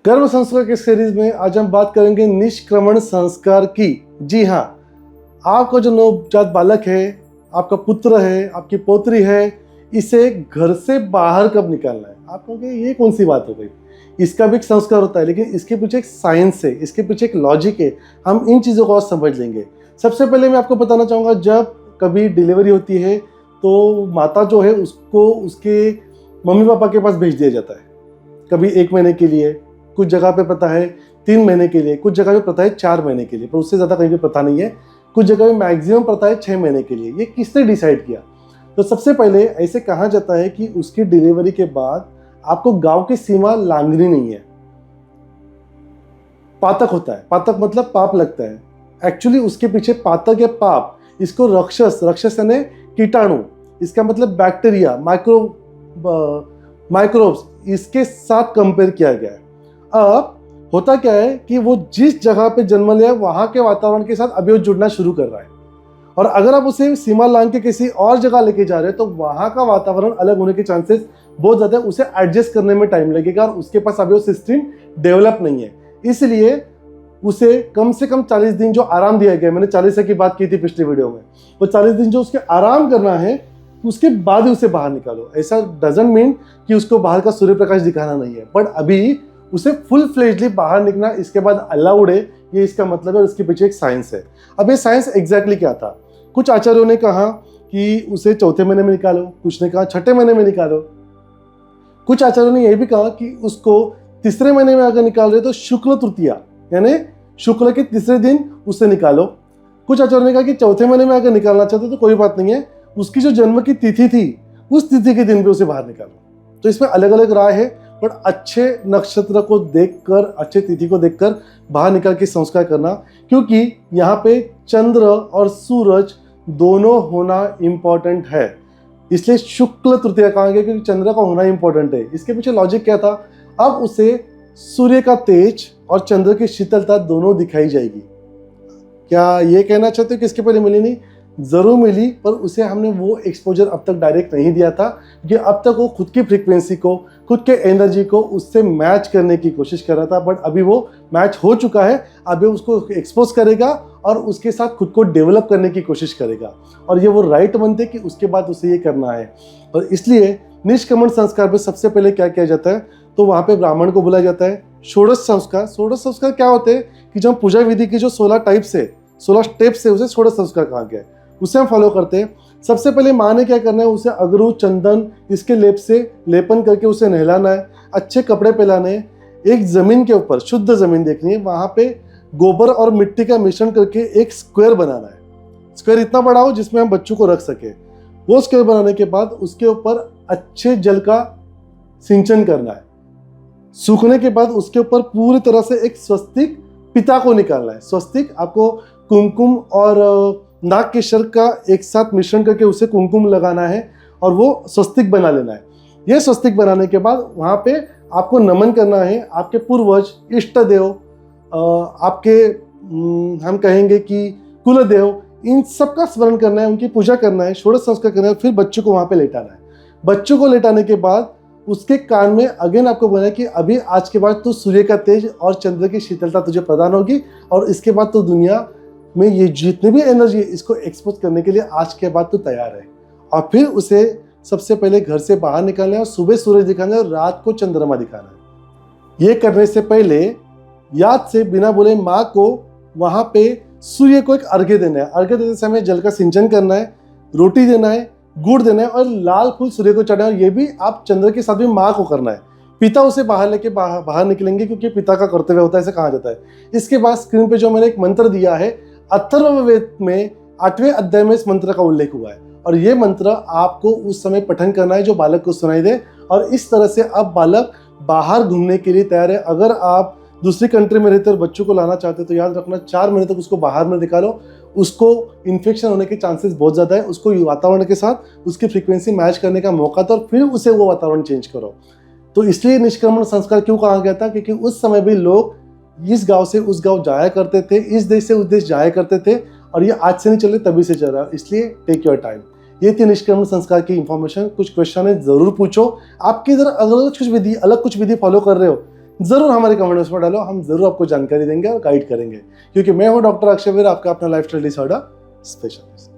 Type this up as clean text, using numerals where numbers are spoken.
गर्भ संस्कार के सीरीज में आज हम बात करेंगे निष्क्रमण संस्कार की। जी हाँ, आपका जो नवजात बालक है, आपका पुत्र है, आपकी पोत्री है, इसे घर से बाहर कब निकालना है। आप कहोगे ये कौन सी बात हो गई, इसका भी एक संस्कार होता है, लेकिन इसके पीछे एक साइंस है, इसके पीछे एक लॉजिक है। हम इन चीज़ों को आज समझ लेंगे। सबसे पहले मैं आपको बताना चाहूँगा, जब कभी डिलीवरी होती है तो माता जो है उसको उसके मम्मी पापा के पास भेज दिया जाता है। कभी 1 महीने के लिए, कुछ जगह पे प्रथा है 3 महीने के लिए, कुछ जगह पे प्रथा है 4 महीने के लिए, पर उससे ज़्यादा कहीं भी प्रथा नहीं है। कुछ जगह पे मैक्सिमम प्रथा है 6 महीने के लिए। ये किसने डिसाइड किया? तो सबसे पहले ऐसे कहा जाता है कि उसकी डिलीवरी के बाद आपको गांव की सीमा लांघनी नहीं है। पातक होता है, पातक मतलब पाप लगता है। एक्चुअली उसके पीछे पातक या पाप, इसको राक्षस यानी कीटाणु, इसका मतलब बैक्टीरिया, माइक्रोब्स, इसके साथ कंपेयर किया गया है। अब होता क्या है कि वो जिस जगह पे जन्म लिया वहां के वातावरण के साथ अभी वो जुड़ना शुरू कर रहा है, और अगर आप उसे सीमा लांघ के किसी और जगह लेके जा रहे हैं तो वहां का वातावरण अलग होने के चांसेस बहुत ज्यादा है। उसे एडजस्ट करने में टाइम लगेगा और उसके पास अभी वो सिस्टम डेवलप नहीं है। इसलिए उसे कम से कम 40 दिन जो आराम दिया गया, मैंने 40 की बात की थी पिछली वीडियो में, वो 40 दिन जो उसके आराम करना है, उसके बाद ही उसे बाहर निकालो। ऐसा डजंट मीन कि उसको बाहर का सूर्य प्रकाश दिखाना नहीं है, बट अभी उसे फुल फ्लेजली बाहर निकलना इसके बाद अलाउड है। ये इसका मतलब है, उसके पीछे एक साइंस है। अब ये साइंस एग्जैक्टली क्या था? कुछ आचार्यों ने कहा कि उसे 4थे महीने में निकालो, कुछ ने कहा 6ठे महीने में निकालो, कुछ आचार्यों ने यह भी कहा कि उसको 3रे महीने में अगर निकाल रहे तो शुक्ल तृतीया यानी शुक्ल के 3रे दिन उससे निकालो। कुछ आचार्यों ने कहा कि 4थे महीने में अगर निकालना चाहते तो कोई बात नहीं है, उसकी जो जन्म की तिथि थी उस तिथि के दिन पे उसे बाहर निकालो। तो इसमें अलग अलग राय है, पर अच्छे नक्षत्र को देखकर, अच्छे तिथि को देखकर बाहर निकल के संस्कार करना, क्योंकि यहाँ पे चंद्र और सूरज दोनों होना इंपॉर्टेंट है। इसलिए शुक्ल तृतीया कहा गया, क्योंकि चंद्र का होना इंपॉर्टेंट है। इसके पीछे लॉजिक क्या था? अब उसे सूर्य का तेज और चंद्र की शीतलता दोनों दिखाई जाएगी। क्या ये कहना चाहते हो कि इसके पहले मिली नहीं? जरूर मिली, पर उसे हमने वो एक्सपोजर अब तक डायरेक्ट नहीं दिया था, क्योंकि अब तक वो खुद की फ्रीक्वेंसी को, खुद के एनर्जी को उससे मैच करने की कोशिश कर रहा था। बट अभी वो मैच हो चुका है। अभी उसको एक्सपोज करेगा और उसके साथ खुद को डेवलप करने की कोशिश करेगा, और ये वो राइट बनते कि उसके बाद उसे ये करना है। और इसलिए निष्क्रमण संस्कार में सबसे पहले क्या किया जाता है, तो वहाँ पे ब्राह्मण को बुलाया जाता है। षोडश संस्कार क्या होते हैं कि जब पूजा विधि की जो 16 टाइप्स है, 16 स्टेप्स है, उसे षोडश संस्कार कहा गया है। उसे हम फॉलो करते हैं। सबसे पहले माँ ने क्या करना है, उसे अगरू, चंदन, इसके लेप से लेपन करके उसे नहलाना है, अच्छे कपड़े पहनाने हैं। एक जमीन के ऊपर, शुद्ध जमीन देखनी है, वहां पे गोबर और मिट्टी का मिश्रण करके एक स्क्वायर बनाना है। स्क्वायर इतना बड़ा हो जिसमें हम बच्चों को रख सके। वो स्क्वायर बनाने के बाद उसके ऊपर अच्छे जल का सिंचन करना है। सूखने के बाद उसके ऊपर पूरी तरह से एक स्वस्तिक पिता को निकालना है। स्वस्तिक आपको कुमकुम और नाग के शर्क का एक साथ मिश्रण करके उसे कुमकुम लगाना है और वो स्वस्तिक बना लेना है। यह स्वस्तिक बनाने के बाद वहाँ पे आपको नमन करना है आपके पूर्वज, इष्ट देव, आपके हम कहेंगे कि कुल देव, इन सब का स्मरण करना है, उनकी पूजा करना है, षोडश संस्कार करना है। फिर बच्चों को वहाँ पे लेटाना है। बच्चों को लेटाने के बाद उसके कान में अगेन आपको बोला कि अभी आज के बाद तो सूर्य का तेज और चंद्र की शीतलता तुझे प्रदान होगी, और इसके बाद तो दुनिया में ये जितनी भी एनर्जी है इसको एक्सपोज करने के लिए आज के बाद तो तैयार है। और फिर उसे सबसे पहले घर से बाहर निकालना है और सुबह सूरज दिखाना है और रात को चंद्रमा दिखाना है। ये करने से पहले याद से बिना बोले माँ को वहाँ पे सूर्य को एक अर्घ्य देना है। अर्घ्य देते समय जल का सिंचन करना है, रोटी देना है, गुड़ देना है और लाल फूल सूर्य को चढ़ाना है। और ये भी आप चंद्र के साथ भी माँ को करना है। पिता उसे बाहर लेके बाहर निकलेंगे, क्योंकि पिता का कर्तव्य होता है, ऐसा कहा जाता है। इसके बाद स्क्रीन पे जो मैंने एक मंत्र दिया है, अथर्ववेद में 8वें अध्याय में इस मंत्र का उल्लेख हुआ है, और ये मंत्र आपको उस समय पठन करना है जो बालक को सुनाई दे। और इस तरह से अब बालक बाहर घूमने के लिए तैयार है। अगर आप दूसरी कंट्री में रहते और बच्चों को लाना चाहते तो याद रखना 4 महीने तक उसको बाहर में निकालो। उसको इन्फेक्शन होने के चांसेस बहुत ज़्यादा है। उसको वातावरण के साथ उसकी फ्रीक्वेंसी मैच करने का मौका दो और फिर उसे वो वातावरण चेंज करो। तो इसलिए निष्क्रमण संस्कार क्यों कहा गया था? क्योंकि उस समय भी लोग इस गांव से उस गांव जाया करते थे, इस देश से उस देश जाया करते थे, और ये आज से नहीं चल रहे, तभी से चल रहा है। इसलिए टेक योर टाइम। ये थी निष्क्रमण संस्कार की इंफॉर्मेशन। कुछ क्वेश्चन है जरूर पूछो। आपके इधर अलग कुछ विधि फॉलो कर रहे हो, ज़रूर हमारे कमेंट बॉक्स में डालो, हम ज़रूर आपको जानकारी देंगे और गाइड करेंगे, क्योंकि मैं हूँ डॉक्टर अक्षय वीर, आपका अपना लाइफस्टाइल डिसऑर्डर स्पेशलिस्ट।